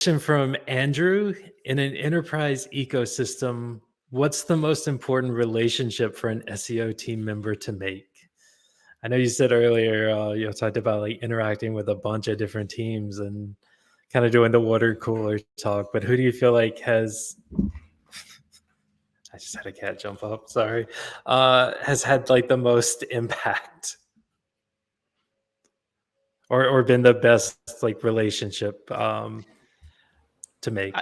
From Andrew. In an enterprise ecosystem, what's the most important relationship for an SEO team member to make? I know you said earlier, talked about like interacting with a bunch of different teams and kind of doing the water cooler talk, but who do you feel like has, I just had a cat jump up, sorry, has had like the most impact or been the best like relationship to make?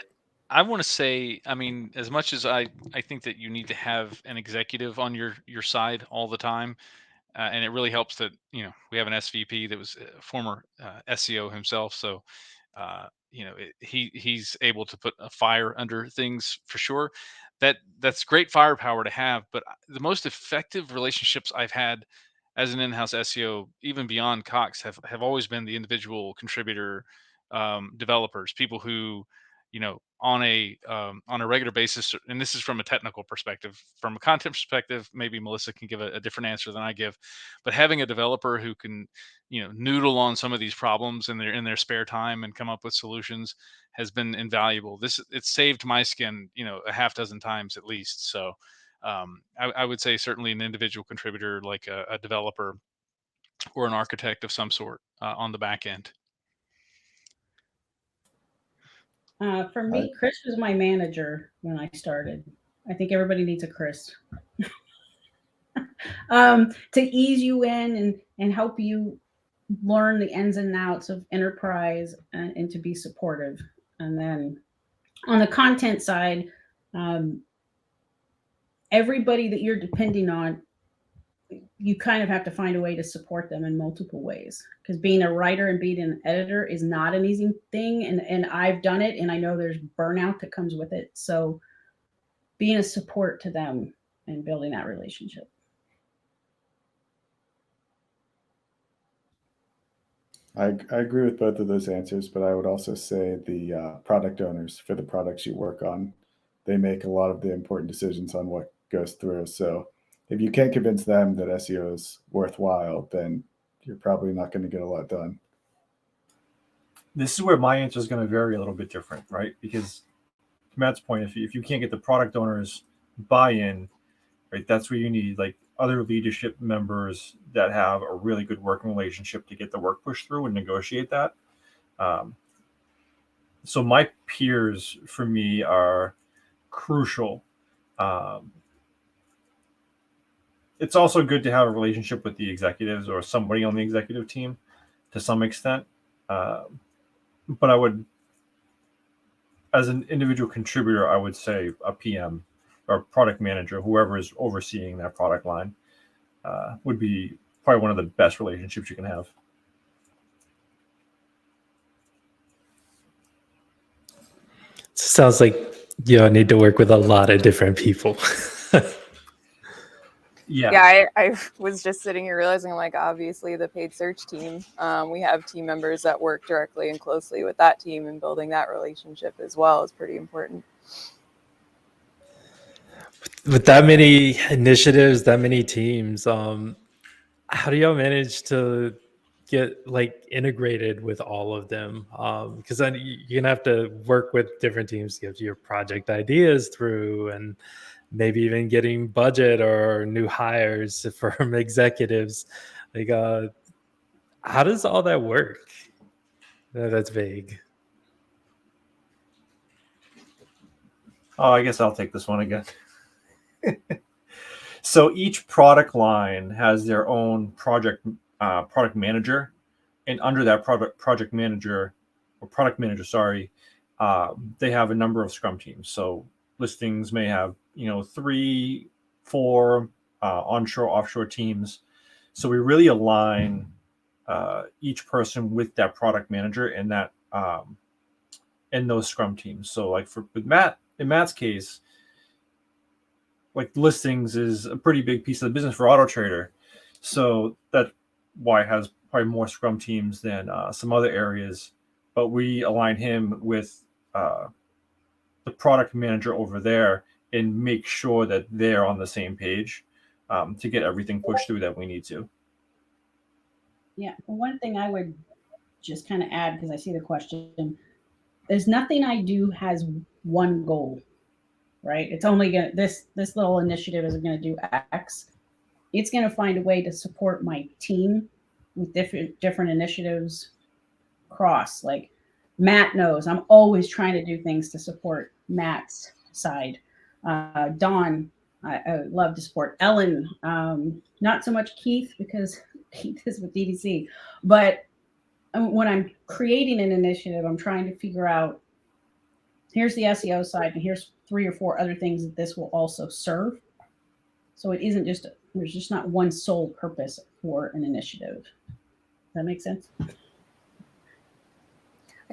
I want to say, I mean, as much as I think that you need to have an executive on your side all the time, and it really helps that we have an SVP that was a former SEO himself, so he's able to put a fire under things for sure. That's great firepower to have, but the most effective relationships I've had as an in-house SEO, even beyond Cox, have always been the individual contributor developers, people who on a regular basis. And this is from a technical perspective. From a content perspective, maybe Melissa can give a different answer than I give, but having a developer who can noodle on some of these problems in their spare time and come up with solutions has been invaluable. It's saved my skin a half dozen times at least. So I would say certainly an individual contributor like a developer or an architect of some sort on the back end. For me, Chris was my manager when I started. I think everybody needs a Chris. To ease you in and help you learn the ins and outs of enterprise and to be supportive. And then on the content side, everybody that you're depending on, you kind of have to find a way to support them in multiple ways, because being a writer and being an editor is not an easy thing. And I've done it, and I know there's burnout that comes with it. So being a support to them and building that relationship. I agree with both of those answers, but I would also say the product owners for the products you work on, they make a lot of the important decisions on what goes through. So if you can't convince them that SEO is worthwhile, then you're probably not going to get a lot done. This is where my answer is going to vary a little bit different, right? Because to Matt's point, if you can't get the product owners buy-in, right, that's where you need like other leadership members that have a really good working relationship to get the work pushed through and negotiate that. So my peers for me are crucial. It's also good to have a relationship with the executives or somebody on the executive team to some extent. But I would, as an individual contributor, I would say a PM or product manager, whoever is overseeing that product line, would be probably one of the best relationships you can have. Sounds like you need to work with a lot of different people. Yeah, I was just sitting here realizing, like, obviously the paid search team, we have team members that work directly and closely with that team, and building that relationship as well is pretty important. With that many initiatives, that many teams, how do y'all manage to get like integrated with all of them? Because then you're gonna have to work with different teams to get your project ideas through, and maybe even getting budget or new hires from executives. Like, how does all that work? That's vague. Oh, I guess I'll take this one again. So each product line has their own product manager, and under that product manager, they have a number of Scrum teams. So listings may have 3, 4 onshore, offshore teams. So we really align each person with that product manager in that in those Scrum teams. So like with Matt, in Matt's case, like listings is a pretty big piece of the business for AutoTrader. So that's why it has probably more Scrum teams than some other areas. But we align him with the product manager over there and make sure that they're on the same page to get everything pushed through that we need to. Yeah, one thing I would just kind of add, because I see the question, there's nothing I do has one goal, right? It's only gonna this little initiative is gonna do X. It's gonna find a way to support my team with different initiatives cross. Like Matt knows I'm always trying to do things to support Matt's side. Dawn, I love to support. Ellen, not so much Keith because Keith is with DDC, but when I'm creating an initiative, I'm trying to figure out here's the SEO side and here's 3 or 4 other things that this will also serve. So it isn't just there's just not one sole purpose for an initiative. Does that make sense? I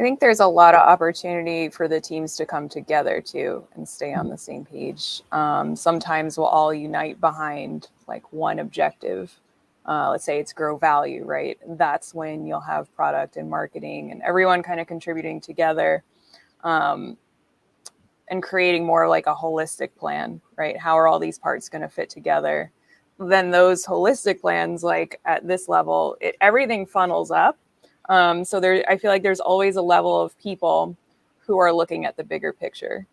think there's a lot of opportunity for the teams to come together too and stay on the same page. Sometimes we'll all unite behind like one objective. Let's say it's grow value, right? That's when you'll have product and marketing and everyone kind of contributing together and creating more like a holistic plan, right? How are all these parts going to fit together? Then those holistic plans, like at this level, everything funnels up. So I feel like there's always a level of people who are looking at the bigger picture.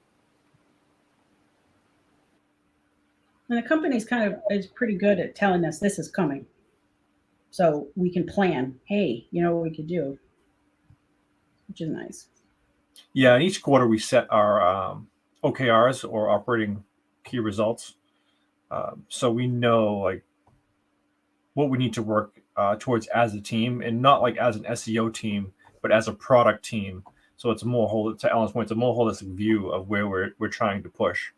And the company's is pretty good at telling us this is coming. So we can plan, hey, you know what we could do, which is nice. Yeah, and each quarter we set our OKRs or operating key results. So we know like what we need to work towards as a team, and not like as an SEO team, but as a product team. So it's more to Alan's point, it's a more holistic view of where we're trying to push.